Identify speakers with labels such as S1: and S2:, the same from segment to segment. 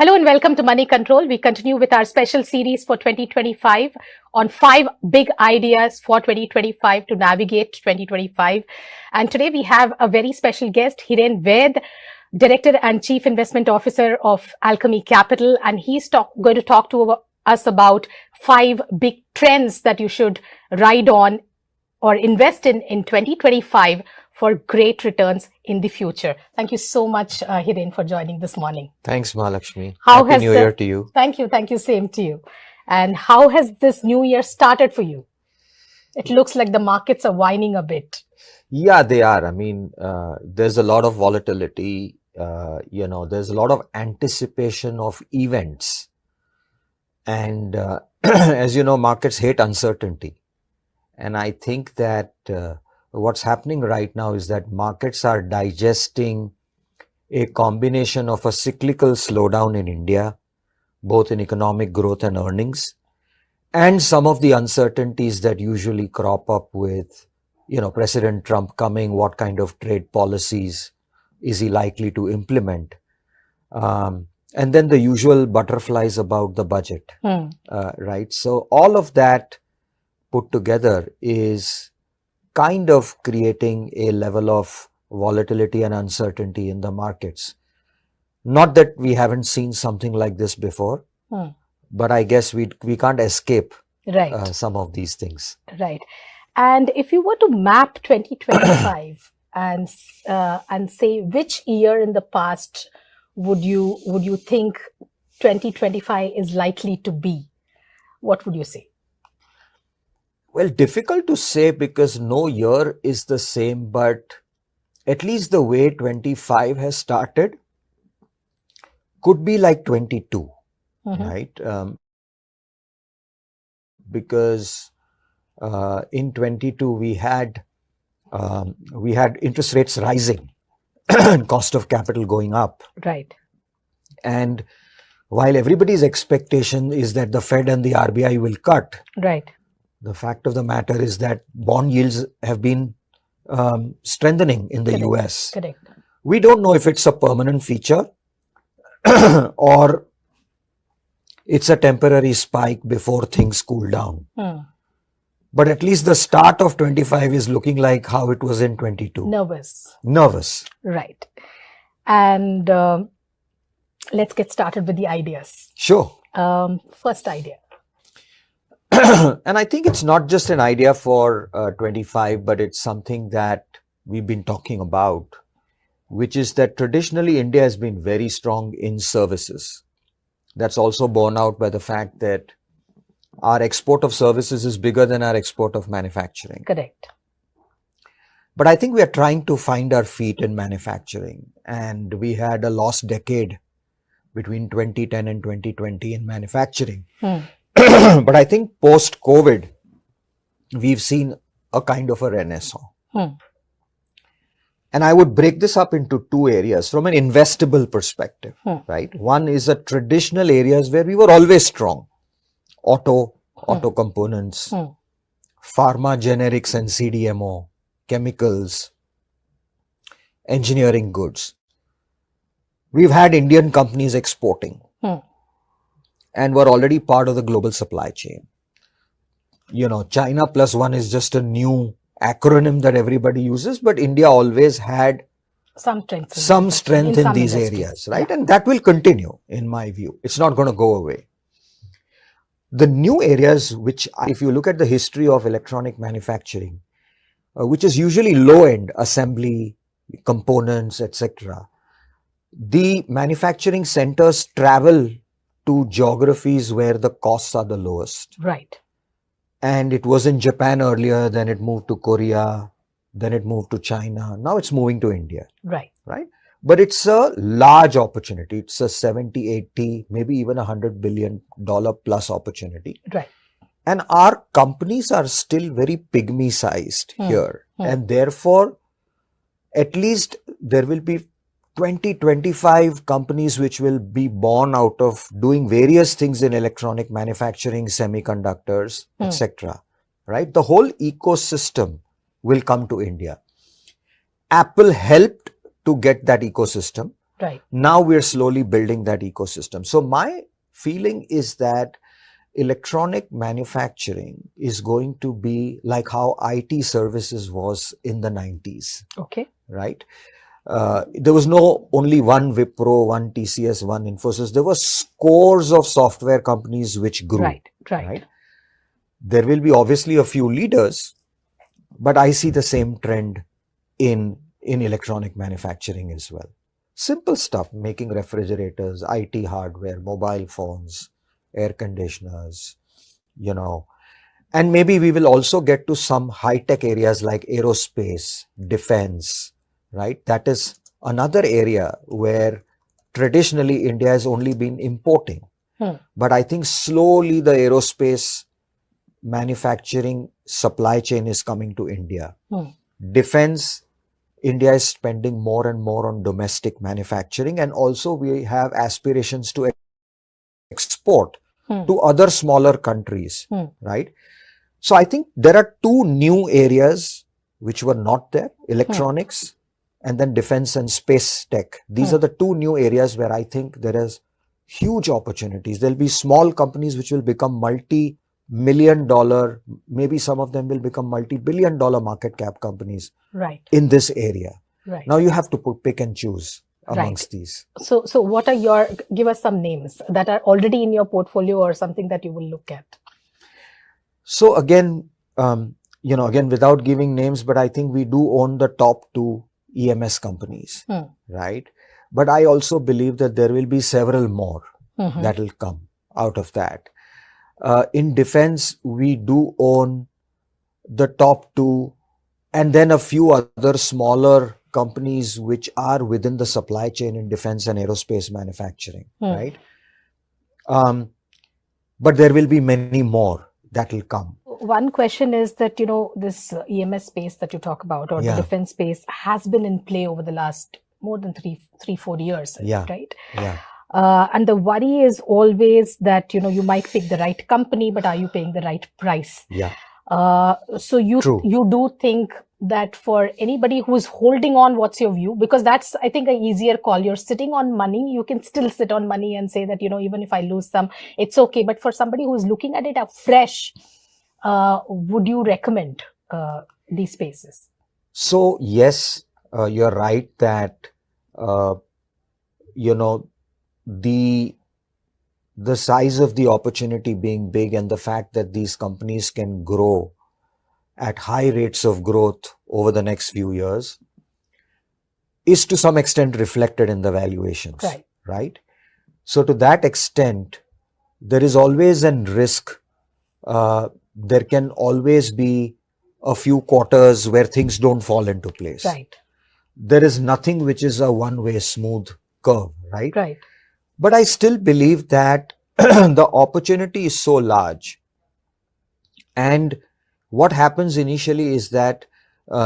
S1: Hello and welcome to Money Control. We continue with our special series for 2025 on 5 big ideas for 2025 to navigate 2025. And today we have a very special guest, Hiren Ved, Director and Chief Investment Officer of Alchemy Capital. And he's going to talk to us about 5 big trends that you should ride on or invest in 2025 for great returns in the future. Thank you so much, Hiren, for joining this morning.
S2: Thanks, Mahalakshmi. Happy New Year to you.
S1: Thank you. Thank you. Same to you. And how has this new year started for you? It looks like the markets are whining a bit.
S2: Yeah, they are. I mean, there's a lot of volatility. There's a lot of anticipation of events. And as you know, markets hate uncertainty. And I think that what's happening right now is that markets are digesting a combination of a cyclical slowdown in India, both in economic growth and earnings, and some of the uncertainties that usually crop up with, President Trump coming, what kind of trade policies is he likely to implement? And then the usual butterflies about the budget, right? So all of that put together is kind of creating a level of volatility and uncertainty in the markets. Not that we haven't seen something like this before, but I guess we can't escape some of these things.
S1: Right. And if you were to map 2025 and say which year in the past would you think 2025 is likely to be, what would you say?
S2: Well, difficult to say because no year is the same, but at least the way 25 has started could be like 22, right? Because in 22 we had interest rates rising and cost of capital going up.
S1: Right.
S2: And while everybody's expectation is that the Fed and the RBI will cut,
S1: right,
S2: the fact of the matter is that bond yields have been strengthening in the US.
S1: Correct.
S2: We don't know if it's a permanent feature or it's a temporary spike before things cool down. But at least the start of 25 is looking like how it was in 22. Nervous.
S1: Right. And let's get started with the ideas.
S2: Sure.
S1: First idea.
S2: And I think it's not just an idea for 25, but it's something that we've been talking about, which is that traditionally India has been very strong in services. That's also borne out by the fact that our export of services is bigger than our export of manufacturing.
S1: Correct.
S2: But I think we are trying to find our feet in manufacturing, and we had a lost decade between 2010 and 2020 in manufacturing. But I think post-COVID, we've seen a kind of a renaissance. And I would break this up into 2 areas from an investable perspective, right? One is the traditional areas where we were always strong. Auto components, pharma generics and CDMO, chemicals, engineering goods. We've had Indian companies exporting. And we're already part of the global supply chain. China plus 1 is just a new acronym that everybody uses, but India always had some strength in these areas, right? Yeah. And that will continue, in my view. It's not going to go away. The new areas, which if you look at the history of electronic manufacturing, which is usually low-end assembly, components, etc., the manufacturing centers travel to geographies where the costs are the lowest.
S1: Right.
S2: And it was in Japan earlier, then it moved to Korea, then it moved to China. Now it's moving to India.
S1: Right.
S2: Right. But it's a large opportunity. It's a 70, 80, maybe even $100 billion plus opportunity.
S1: Right.
S2: And our companies are still very pygmy sized here. And therefore, at least there will be 20, 25 companies which will be born out of doing various things in electronic manufacturing, semiconductors, etc. Right? The whole ecosystem will come to India. Apple helped to get that ecosystem.
S1: Right.
S2: Now we're slowly building that ecosystem. So my feeling is that electronic manufacturing is going to be like how IT services was in the 90s,
S1: Okay.
S2: right? There was no only one Wipro, one TCS, one Infosys. There were scores of software companies which grew.
S1: Right.
S2: There will be obviously a few leaders, but I see the same trend in electronic manufacturing as well. Simple stuff, making refrigerators, IT hardware, mobile phones, air conditioners, and maybe we will also get to some high-tech areas like aerospace, defense, right? That is another area where traditionally India has only been importing. But I think slowly the aerospace manufacturing supply chain is coming to India. Defense, India is spending more and more on domestic manufacturing, and also we have aspirations to export to other smaller countries, right? So I think there are two new areas which were not there, electronics and then defense and space tech. These are the two new areas where I think there is huge opportunities. There'll be small companies which will become multi-million dollar, maybe some of them will become multi-billion dollar market cap companies in this area. Now you have to pick and choose amongst these.
S1: So what are give us some names that are already in your portfolio or something that you will look at.
S2: So again, again, without giving names, but I think we do own the top two EMS companies, right? But I also believe that there will be several more that will come out of that. In defense, we do own the top two and then a few other smaller companies which are within the supply chain in defense and aerospace manufacturing, right? But there will be many more that will come.
S1: One question is that, this EMS space that you talk about or the defense space has been in play over the last more than 3-4 years, right?
S2: Yeah.
S1: And the worry is always that, you might pick the right company, but are you paying the right price?
S2: Yeah.
S1: So you do think that for anybody who's holding on, what's your view? Because that's, I think, an easier call. You're sitting on money. You can still sit on money and say that, even if I lose some, it's okay. But for somebody who's looking at it afresh, would you recommend these spaces?
S2: So yes, you're right that, the size of the opportunity being big and the fact that these companies can grow at high rates of growth over the next few years is to some extent reflected in the valuations, right? So to that extent, there is always a risk. There can always be a few quarters where things don't fall into place.
S1: Right.
S2: There is nothing which is a one-way smooth curve, right?
S1: Right.
S2: But I still believe that the opportunity is so large. And what happens initially is that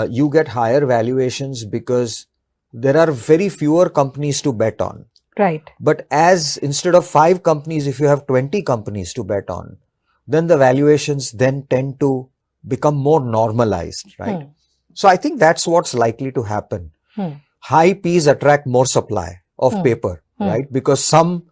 S2: you get higher valuations because there are very fewer companies to bet on.
S1: Right.
S2: But as instead of 5 companies, if you have 20 companies to bet on, then the valuations then tend to become more normalized, right? So I think that's what's likely to happen. High Ps attract more supply of paper, right? Because some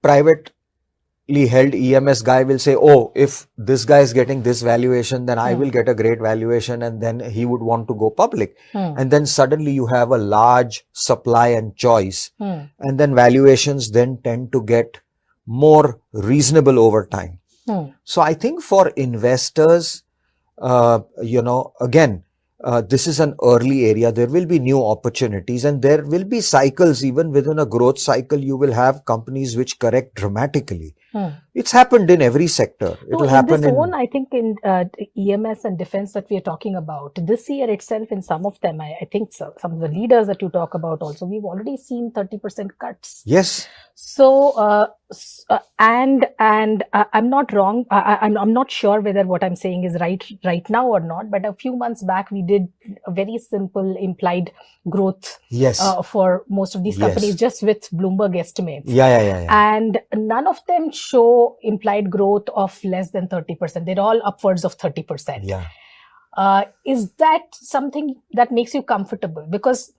S2: privately held EMS guy will say, oh, if this guy is getting this valuation, then I will get a great valuation, and then he would want to go public. And then suddenly you have a large supply and choice. And then valuations then tend to get more reasonable over time. So I think for investors, again, this is an early area. There will be new opportunities and there will be cycles. Even within a growth cycle, you will have companies which correct dramatically. It's happened in every sector. It will happen in
S1: I think in EMS and defense that we are talking about this year itself. In some of them, I think some of the leaders that you talk about also, we've already seen 30% cuts.
S2: Yes.
S1: So and I'm not wrong. I'm not sure whether what I'm saying is right now or not. But a few months back, we did a very simple implied growth for most of these companies, just with Bloomberg estimates.
S2: Yeah.
S1: And none of them show implied growth of less than 30%. They're all upwards of 30%.
S2: Yeah.
S1: Is that something that makes you comfortable? Because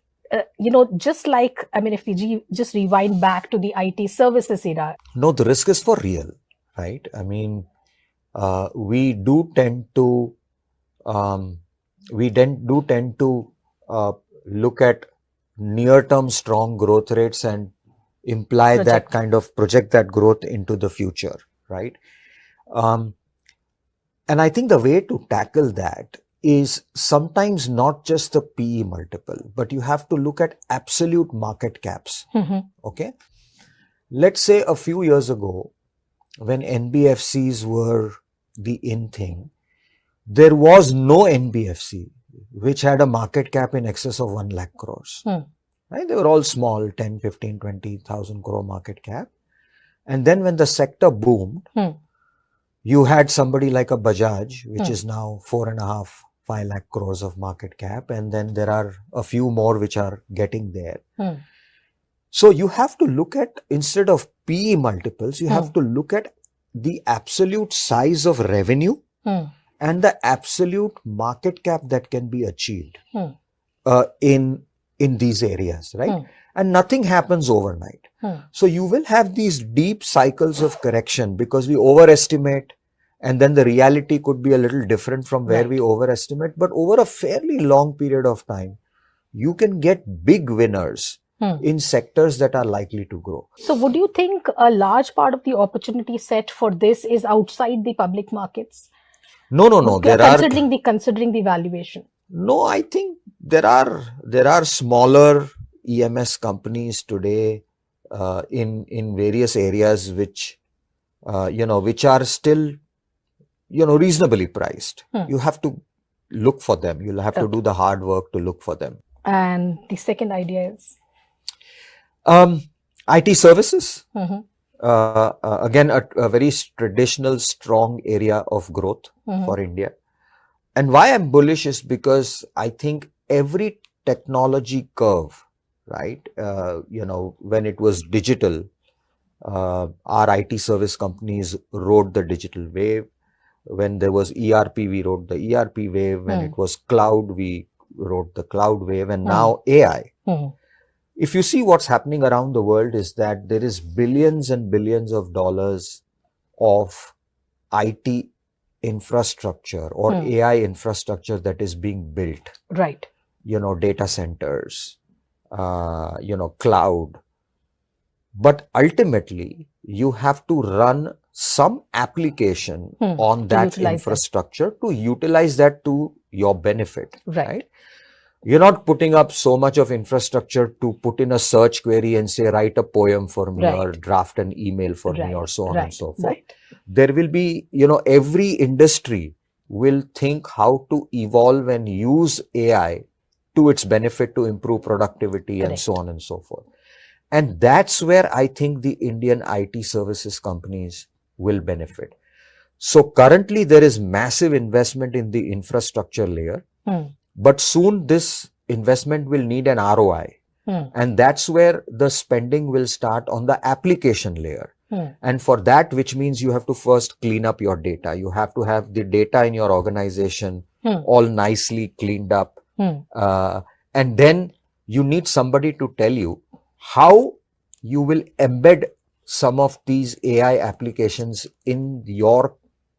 S1: just like, if we just rewind back to the IT services era.
S2: No, the risk is for real, right? I mean, we do tend to look at near-term strong growth rates and imply that kind of project that growth into the future, right? And I think the way to tackle that is sometimes not just the PE multiple, but you have to look at absolute market caps. Okay. Let's say a few years ago, when NBFCs were the in thing, there was no NBFC which had a market cap in excess of 1 lakh crores. Right? They were all small, 10, 15, 20,000 crore market cap. And then when the sector boomed, you had somebody like a Bajaj, which is now 4.5, 5 lakh crores of market cap. And then there are a few more which are getting there. So you have to look at, instead of PE multiples, you have to look at the absolute size of revenue and the absolute market cap that can be achieved in these areas, right? And nothing happens overnight. So you will have these deep cycles of correction because we overestimate, and then the reality could be a little different from where we overestimate. But over a fairly long period of time, you can get big winners in sectors that are likely to grow.
S1: So would you think a large part of the opportunity set for this is outside the public markets?
S2: No.
S1: Considering the valuation.
S2: No, I think there are smaller EMS companies today in various areas which are still reasonably priced. You have to look for them. You'll have to do the hard work to look for them.
S1: And the second idea is
S2: IT services. Again, a very traditional, strong area of growth for India. And why I'm bullish is because I think every technology curve, right? When it was digital, our IT service companies rode the digital wave. When there was ERP, we rode the ERP wave. When it was cloud, we rode the cloud wave. And now AI. If you see what's happening around the world is that there is billions and billions of dollars of IT infrastructure or AI infrastructure that is being built.
S1: Right.
S2: Data centers, cloud. But ultimately, you have to run some application on that infrastructure to utilize that to your benefit. Right? You're not putting up so much of infrastructure to put in a search query and say, write a poem for me or draft an email for me or so on and so forth. There will be, every industry will think how to evolve and use AI to its benefit to improve productivity and so on and so forth. And that's where I think the Indian IT services companies will benefit. So currently there is massive investment in the infrastructure layer. But soon this investment will need an ROI. And that's where the spending will start on the application layer. And for that, which means you have to first clean up your data. You have to have the data in your organization all nicely cleaned up. And then you need somebody to tell you how you will embed some of these AI applications in your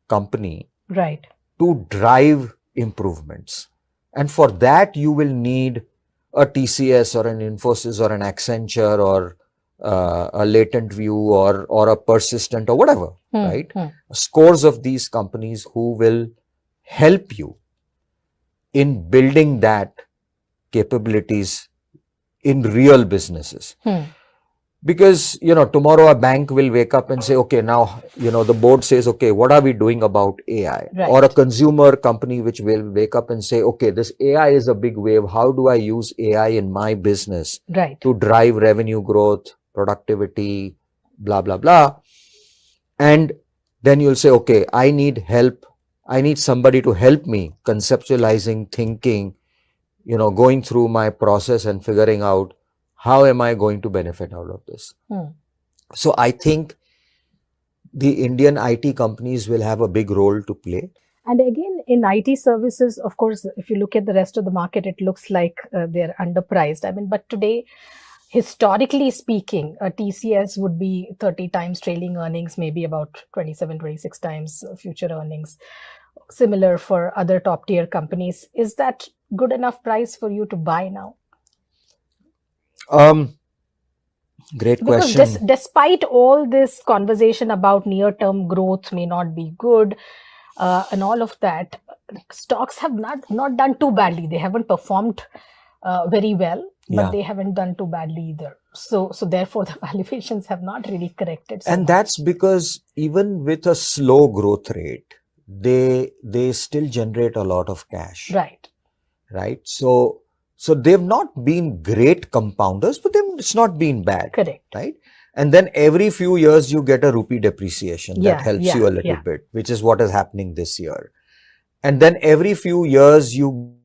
S2: company to drive improvements. And for that, you will need a TCS or an Infosys or an Accenture or a Latent View or a Persistent or whatever, right? Scores of these companies who will help you in building that capabilities in real businesses. Because, tomorrow a bank will wake up and say, okay, now, the board says, okay, what are we doing about AI? Or a consumer company which will wake up and say, okay, this AI is a big wave. How do I use AI in my business to drive revenue growth, productivity, blah, blah, blah. And then you'll say, okay, I need help. I need somebody to help me conceptualizing, thinking, going through my process and figuring out how am I going to benefit out of this? So I think the Indian IT companies will have a big role to play.
S1: And again, in IT services, of course, if you look at the rest of the market, it looks like they're underpriced. I mean, but today, historically speaking, a TCS would be 30 times trailing earnings, maybe about 27, 26 times future earnings. Similar for other top tier companies. Is that good enough price for you to buy now?
S2: Great
S1: Because
S2: question.
S1: despite all this conversation about near-term growth may not be good, and all of that, stocks have not done too badly. They haven't performed very well, but
S2: Yeah.
S1: they haven't done too badly either. So therefore, the valuations have not really corrected. So
S2: And
S1: much.
S2: that's because even with a slow growth rate, they still generate a lot of cash. Right. So they've not been great compounders, but then it's not been bad.
S1: Correct.
S2: Right. And then every few years you get a rupee depreciation that helps you a little bit, which is what is happening this year. And then every few years you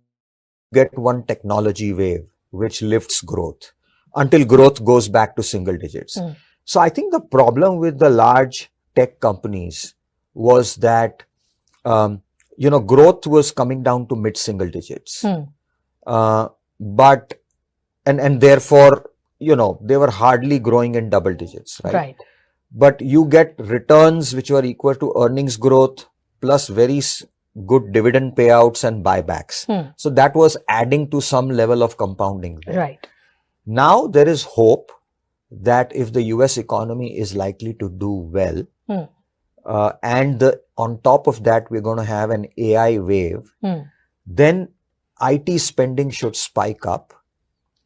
S2: get one technology wave which lifts growth until growth goes back to single digits. So I think the problem with the large tech companies was that growth was coming down to mid single digits. But therefore, they were hardly growing in double digits, right? But you get returns which were equal to earnings growth plus very good dividend payouts and buybacks. So that was adding to some level of compounding there. Now there is hope that if the US economy is likely to do well, and on top of that, we're going to have an AI wave, then IT spending should spike up,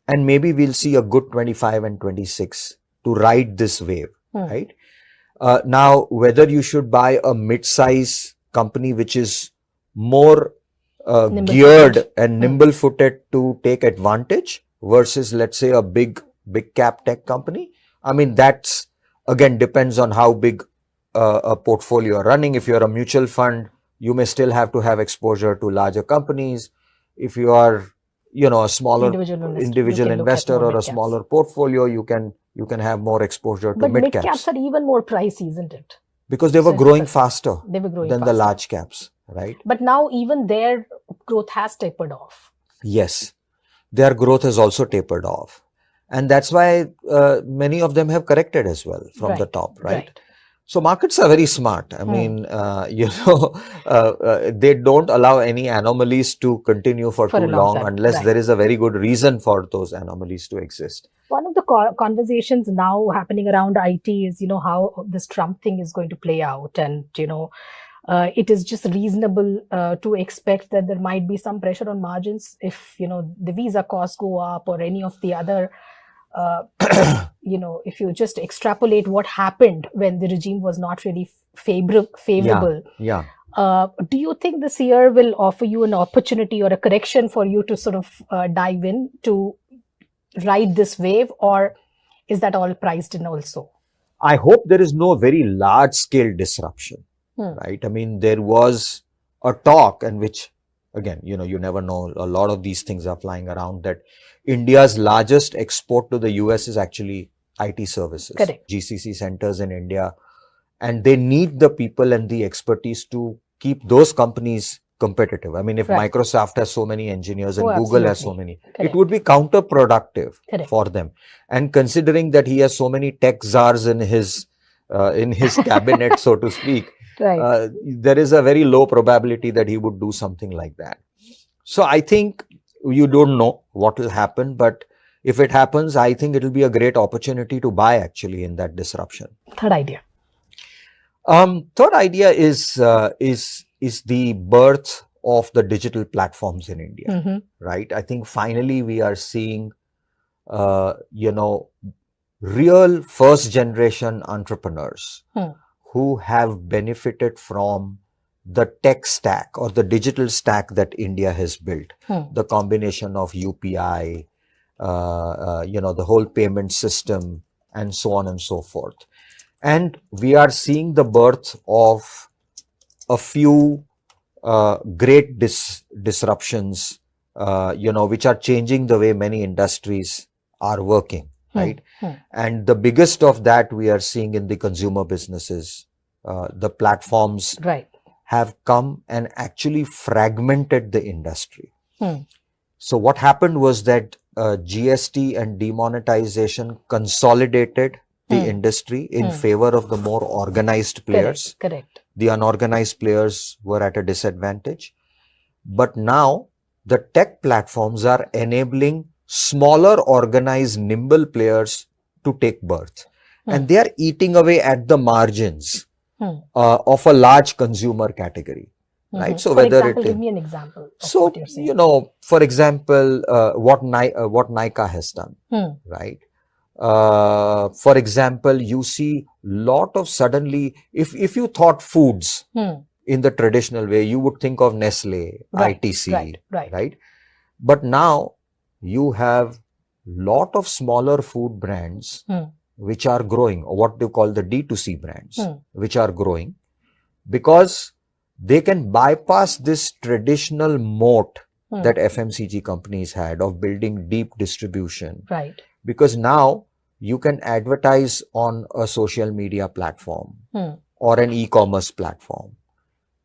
S2: and maybe we'll see a good 25 and 26 to ride this wave, right? Now, whether you should buy a mid-size company which is more geared and nimble-footed to take advantage versus, let's say, a big cap tech company. I mean, that's again depends on how big a portfolio you're running. If you're a mutual fund, you may still have to have exposure to larger companies. If you are, a smaller individual investor or a smaller portfolio, you can have more exposure to mid caps.
S1: Mid caps are even more pricey, isn't it?
S2: Because they were growing faster than the large caps, right?
S1: But now even their growth has tapered off.
S2: Yes, their growth has also tapered off. And that's why many of them have corrected as well from the top, right? So markets are very smart. I mean, they don't allow any anomalies to continue for too long unless there is a very good reason for those anomalies to exist.
S1: One of the conversations now happening around IT is, how this Trump thing is going to play out. And, it is just reasonable to expect that there might be some pressure on margins if, the visa costs go up or any of the other if you just extrapolate what happened when the regime was not really favorable. Do you think this year will offer you an opportunity or a correction for you to sort of dive in to ride this wave, or is that all priced in also?
S2: I hope there is no very large scale disruption, right? I mean, there was a talk in which, again, you never know, a lot of these things are flying around, that India's largest export to the US is actually IT services.
S1: Correct.
S2: GCC centers in India, and they need the people and the expertise to keep those companies competitive. I mean, if Microsoft has so many engineers and Google has so many, it would be counterproductive for them. And considering that he has so many tech czars in his cabinet, so to speak, there is a very low probability that he would do something like that. So I think you don't know what will happen, but if it happens, I think it will be a great opportunity to buy actually in that disruption.
S1: Third idea.
S2: Third idea is the birth of the digital platforms in India, right? I think finally we are seeing, real first generation entrepreneurs who have benefited from the tech stack or the digital stack that India has built, the combination of UPI, the whole payment system, and so on and so forth. And we are seeing the birth of a few great disruptions, which are changing the way many industries are working, right? And the biggest of that we are seeing in the consumer businesses, the platforms have come and actually fragmented the industry.
S1: Hmm.
S2: So what happened was that GST and demonetization consolidated the industry in favor of the more organized players.
S1: Correct.
S2: The unorganized players were at a disadvantage. But now the tech platforms are enabling smaller, organized, nimble players to take birth. And they are eating away at the margins of a large consumer category. Right. So
S1: For example, give me an example of what you're saying.
S2: For example, what Nykaa has done, right? For example, you see lot of suddenly, if you thought foods in the traditional way, you would think of Nestle, ITC, right? But now you have lot of smaller food brands which are growing, or what they call the D2C brands, which are growing because they can bypass this traditional moat that FMCG companies had of building deep distribution.
S1: Right.
S2: Because now you can advertise on a social media platform or an e-commerce platform,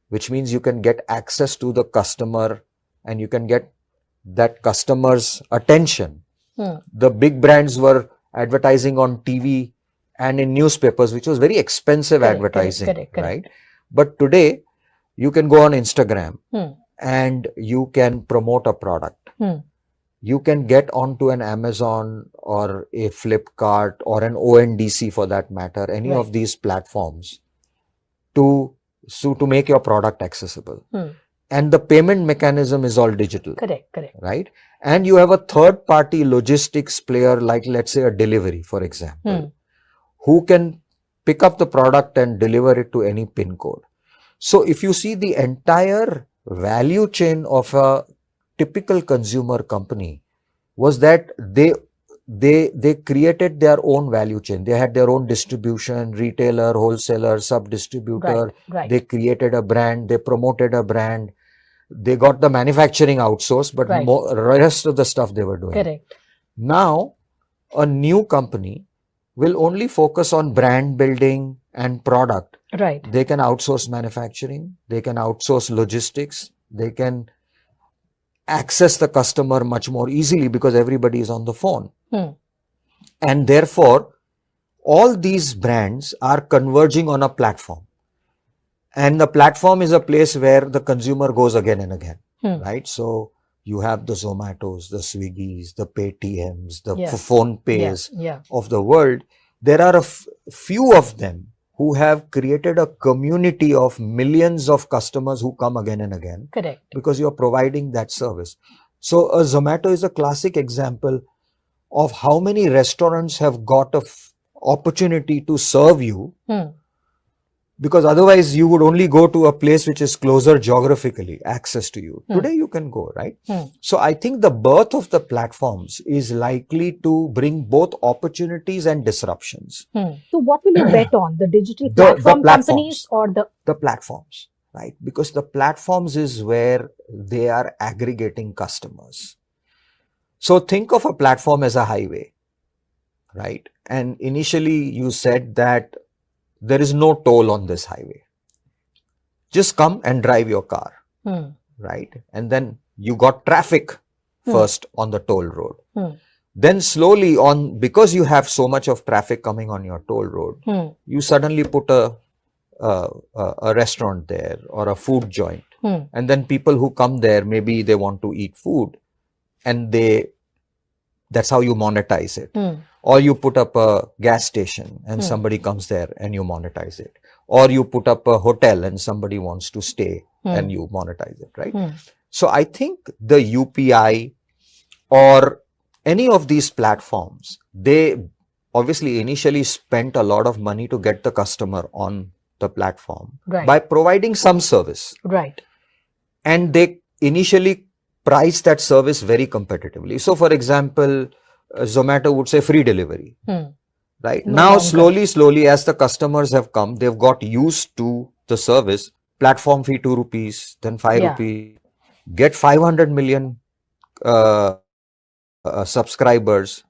S2: which means you can get access to the customer and you can get that customer's attention. The big brands were advertising on TV and in newspapers, which was very expensive advertising, right? But today, you can go on Instagram and you can promote a product. You can get onto an Amazon or a Flipkart or an ONDC for that matter, any of these platforms to make your product accessible. And the payment mechanism is all digital.
S1: Correct.
S2: Right? And you have a third party logistics player like, let's say, a delivery, for example, who can pick up the product and deliver it to any pin code. So if you see the entire value chain of a typical consumer company was that they created their own value chain. They had their own distribution, retailer, wholesaler, sub-distributor.
S1: Right.
S2: They created a brand. They promoted a brand. They got the manufacturing outsourced, but rest of the stuff they were doing.
S1: Correct.
S2: Now, a new company will only focus on brand building and product.
S1: Right.
S2: They can outsource manufacturing. They can outsource logistics. They can access the customer much more easily because everybody is on the phone. And therefore, all these brands are converging on a platform. And the platform is a place where the consumer goes again and again, right? So you have the Zomatos, the Swiggis, the Paytms, the phone pays of the world. There are a few of them who have created a community of millions of customers who come again and again.
S1: Correct.
S2: Because you're providing that service. So a Zomato is a classic example of how many restaurants have got a opportunity to serve you. Because otherwise you would only go to a place which is closer geographically, access to you. Today you can go, right? So I think the birth of the platforms is likely to bring both opportunities and disruptions.
S1: So what will you bet on? The digital platform companies or
S2: the platforms, right? Because the platforms is where they are aggregating customers. So think of a platform as a highway, right? And initially you said that there is no toll on this highway. Just come and drive your car, right? And then you got traffic first on the toll road. Then slowly on, because you have so much of traffic coming on your toll road, you suddenly put a restaurant there or a food joint. And then people who come there, maybe they want to eat food and that's how you monetize it. Or you put up a gas station and somebody comes there and you monetize it. Or you put up a hotel and somebody wants to stay and you monetize it, right? So I think the UPI or any of these platforms, they obviously initially spent a lot of money to get the customer on the platform by providing some service.
S1: Right.
S2: And they initially priced that service very competitively. So for example, Zomato would say free delivery, right? Now, slowly, as the customers have come, they've got used to the service. Platform fee 2 rupees, then 5 rupees. Get 500 million subscribers.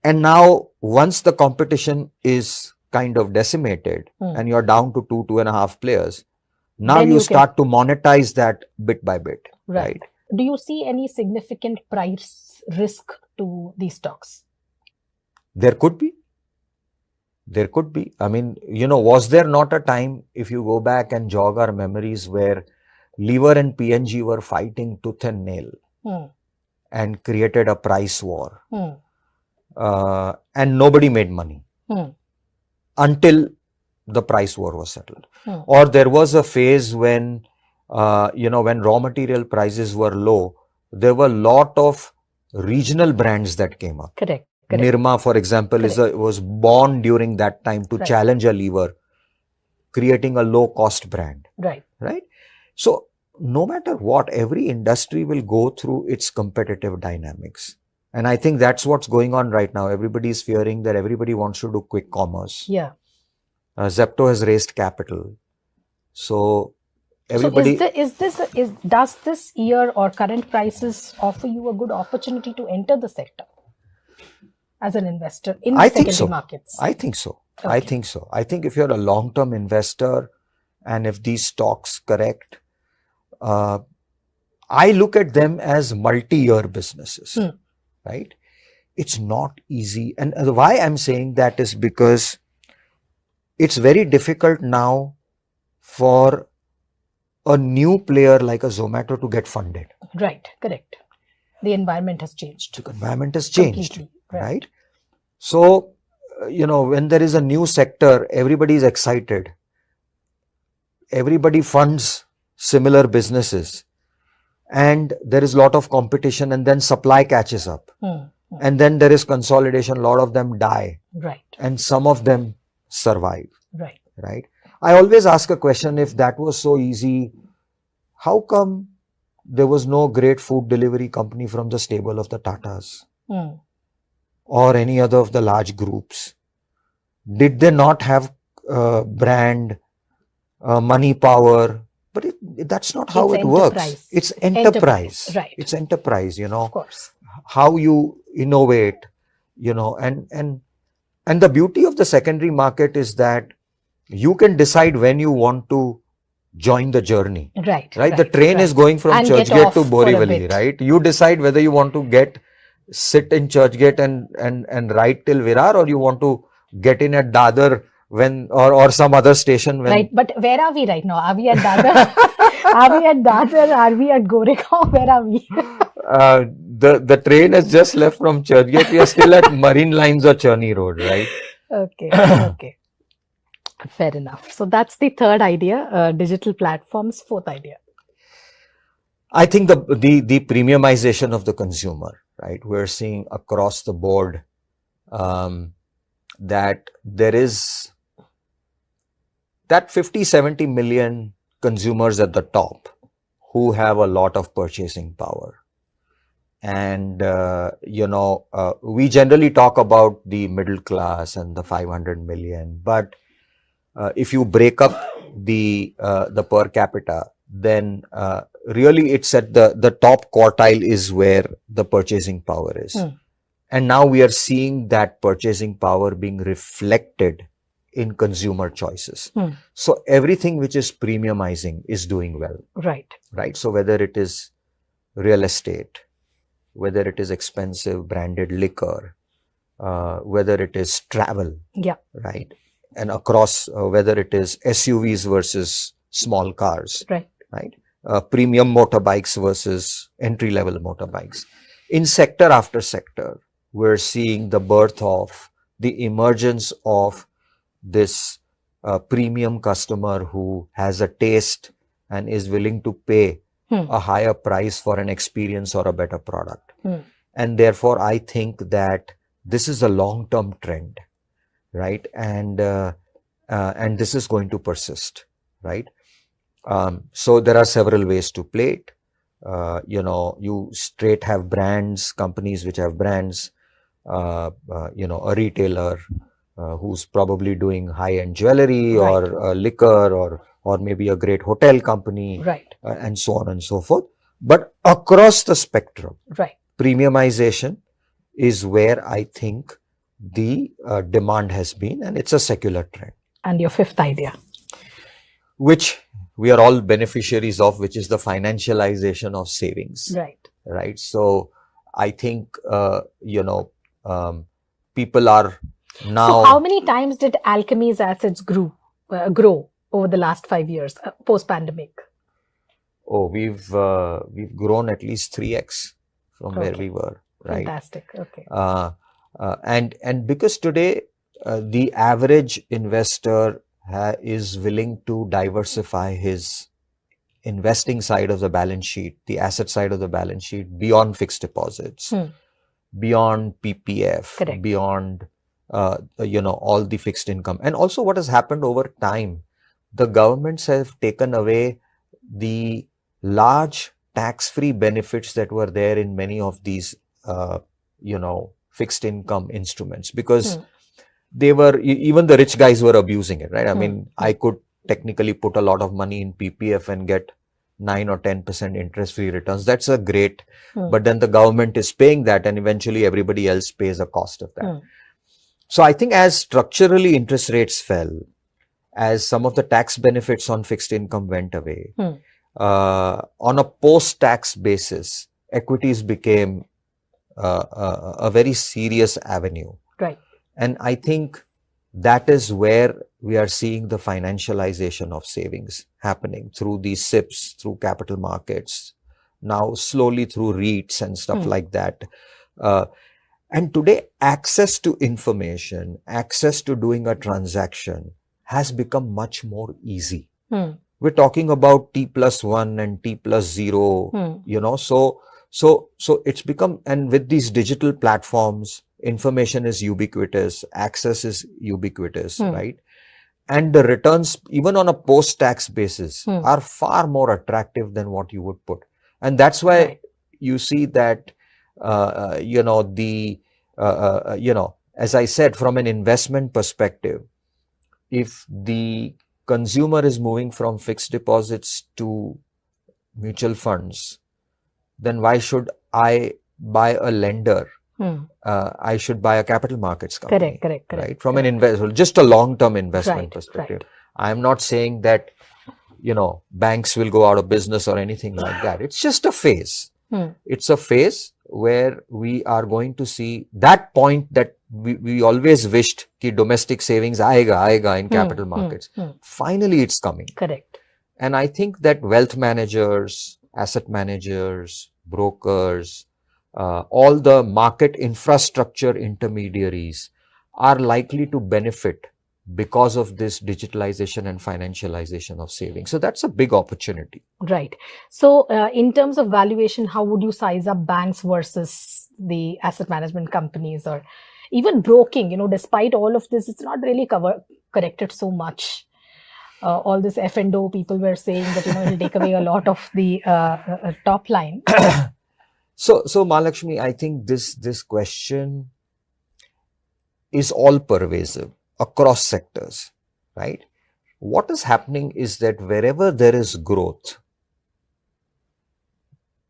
S2: And now, once the competition is kind of decimated and you're down to 2.5 players, Now
S1: Then
S2: you
S1: you can-
S2: start to monetize that bit by bit,
S1: Right.
S2: right?
S1: Do you see any significant price risk to these stocks?
S2: There could be. There could be. I mean, was there not a time, if you go back and jog our memories, where Lever and PNG were fighting tooth and nail and created a price war? And nobody made money until the price war was settled. Or there was a phase when, when raw material prices were low, there were a lot of regional brands that came up.
S1: Correct.
S2: Nirma, for example, was born during that time to challenge a Lever, creating a low-cost brand.
S1: Right.
S2: So, no matter what, every industry will go through its competitive dynamics. And I think that's what's going on right now. Everybody is fearing that everybody wants to do quick commerce.
S1: Yeah.
S2: Zepto has raised capital. So, everybody...
S1: does this year or current prices offer you a good opportunity to enter the sector as an investor in the secondary markets?
S2: I think so.
S1: Okay.
S2: I think so. I think if you're a long-term investor and if these stocks correct, I look at them as multi-year businesses, right? It's not easy. And why I'm saying that is because it's very difficult now for a new player like a Zomato to get funded.
S1: Right, correct. The environment has changed.
S2: The environment has changed,
S1: completely,
S2: right? So, when there is a new sector, everybody is excited. Everybody funds similar businesses. And there is a lot of competition, and then supply catches up. And then there is consolidation. A lot of them die.
S1: Right.
S2: And some of them survive.
S1: Right.
S2: I always ask a question, if that was so easy, how come there was no great food delivery company from the stable of the Tatas or any other of the large groups? Did they not have brand, money power? But that's not how it works. It's enterprise.
S1: Right.
S2: It's enterprise,
S1: Of course.
S2: How you innovate, and the beauty of the secondary market is that you can decide when you want to join the journey.
S1: Right.
S2: The train is going from Churchgate to Borivali, right? You decide whether you want to sit in Churchgate and ride till Virar, or you want to get in at Dadar or some other station.
S1: Right, but where are we right now? Are we at Dadar? Are we at Dadar? Are we at Goregaon? Where are we?
S2: The train has just left from Churchgate. We are still at Marine Lines or Churni Road, right?
S1: Okay. Fair enough. So that's the third idea, digital platforms. Fourth idea.
S2: I think the premiumization of the consumer, right? We're seeing across the board that there is that 50-70 million consumers at the top who have a lot of purchasing power. And, we generally talk about the middle class and the 500 million, but if you break up the per capita, then really it's at the top quartile is where the purchasing power is. And now we are seeing that purchasing power being reflected in consumer choices. So everything which is premiumizing is doing well. Right. So whether it is real estate, whether it is expensive branded liquor, whether it is travel, right, and across whether it is SUVs versus small cars, right, premium motorbikes versus entry-level motorbikes. In sector after sector, we're seeing the birth of the emergence of this premium customer who has a taste and is willing to pay a higher price for an experience or a better product. And therefore, I think that this is a long-term trend, right? And this is going to persist, right? So there are several ways to play it. You straight have brands, companies which have brands, a retailer who's probably doing high-end jewelry or liquor or maybe a great hotel company, and so on and so forth. But across the spectrum, premiumization is where I think the demand has been, and it's a secular trend.
S1: And your fifth idea?
S2: Which we are all beneficiaries of, which is the financialization of savings.
S1: Right.
S2: Right. So I think, people are now.
S1: So how many times did Alchemy's assets grow over the last 5 years post-pandemic?
S2: Oh, we've grown at least 3x from where we were. Right.
S1: Fantastic. Okay.
S2: And because today the average investor is willing to diversify his investing side of the balance sheet, the asset side of the balance sheet, beyond fixed deposits, beyond PPF,
S1: Correct.
S2: beyond all the fixed income. And also what has happened over time, the governments have taken away the large tax-free benefits that were there in many of these fixed income instruments, because they were, even the rich guys were abusing it, right? I mean, I could technically put a lot of money in PPF and get 9 or 10% interest-free returns. That's a great, but then the government is paying that, and eventually everybody else pays a cost of that. So I think as structurally interest rates fell, as some of the tax benefits on fixed income went away, on a post-tax basis, equities became a very serious avenue.
S1: Right.
S2: And I think that is where we are seeing the financialization of savings happening through these SIPs, through capital markets, now slowly through REITs and stuff like that. And today, access to information, access to doing a transaction has become much more easy. We're talking about T+1 and T+0, so it's become, and with these digital platforms, information is ubiquitous, access is ubiquitous, right? And the returns, even on a post-tax basis, are far more attractive than what you would put. And that's why you see that, as I said, from an investment perspective, if the consumer is moving from fixed deposits to mutual funds, then why should I buy a lender? I should buy a capital markets company.
S1: Correct.
S2: Right? From an investor, just a long-term investment perspective. I'm not saying that, banks will go out of business or anything like that. It's just a phase. It's a phase where we are going to see that point that we always wished ki domestic savings aega in capital markets. Finally, it's coming.
S1: Correct.
S2: And I think that wealth managers, asset managers, brokers, all the market infrastructure intermediaries are likely to benefit because of this digitalization and financialization of savings. So that's a big opportunity.
S1: Right. So in terms of valuation, how would you size up banks versus the asset management companies or even broking? Despite all of this, it's not really corrected so much. All this F&O, people were saying that, it'll take away a lot of the top line.
S2: So Mahalakshmi, I think this question is all pervasive across sectors, right? What is happening is that wherever there is growth,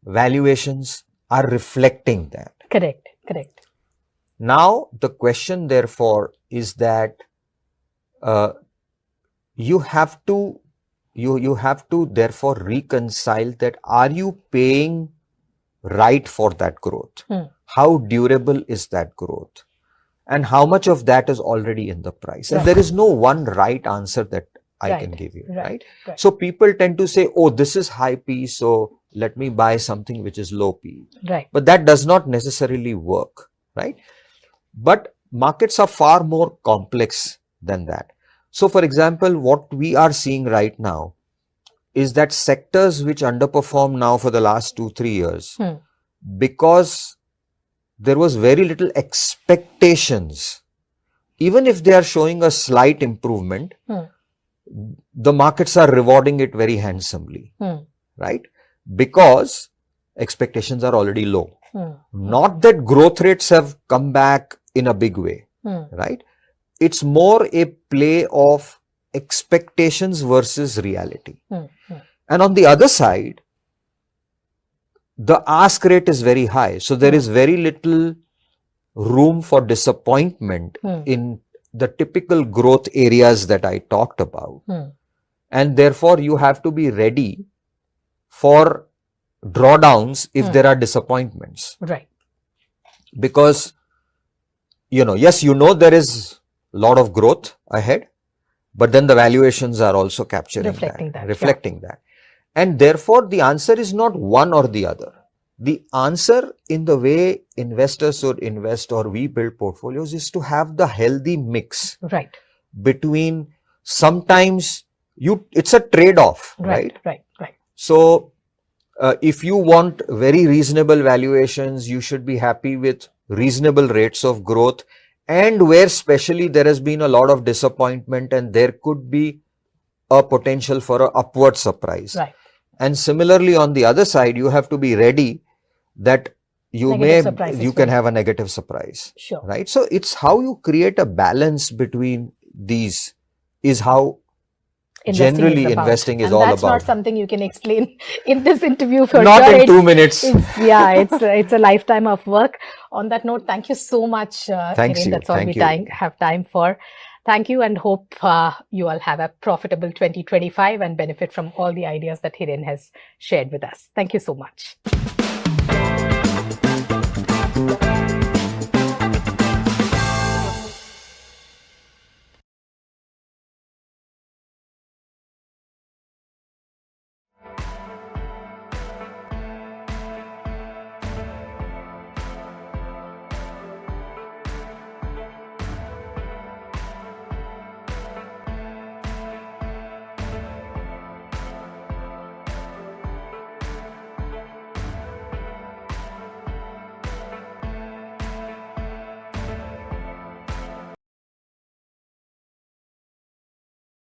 S2: valuations are reflecting that.
S1: Correct.
S2: Now, the question therefore is that you have to therefore reconcile that, are you paying right for that growth? How durable is that growth? And how much of that is already in the price? And there is no one right answer that I can give you, right? So people tend to say, oh, this is high P, so let me buy something which is low P.
S1: Right.
S2: But that does not necessarily work, right? But markets are far more complex than that. So for example, what we are seeing right now is that sectors which underperform now for the last 2-3 years, because there was very little expectations, even if they are showing a slight improvement, the markets are rewarding it very handsomely, right? Because expectations are already low. Not that growth rates have come back in a big way, right? It's more a play of expectations versus reality. And on the other side, the ask rate is very high. So there is very little room for disappointment in the typical growth areas that I talked about. and therefore you have to be ready for drawdowns if there are disappointments.
S1: Right.
S2: Because, yes, there is a lot of growth ahead, but then the valuations are also capturing reflecting that. And therefore, the answer is not one or the other. The answer in the way investors should invest or we build portfolios is to have the healthy mix.
S1: Right.
S2: Between sometimes it's a trade-off, right?
S1: Right.
S2: So, if you want very reasonable valuations, you should be happy with reasonable rates of growth, and where especially there has been a lot of disappointment and there could be a potential for an upward surprise.
S1: Right.
S2: And similarly, on the other side, you have to be ready that you can have a negative surprise.
S1: Sure.
S2: Right. So it's how you create a balance between these is how investing is all about.
S1: That's not something you can explain in this interview for
S2: not
S1: sure.
S2: In 2 minutes.
S1: It's a lifetime of work. On that note, thank you so much.
S2: Thanks,
S1: Hiren. That's all we have time for. Thank you, and hope you all have a profitable 2025 and benefit from all the ideas that Hiren has shared with us. Thank you so much.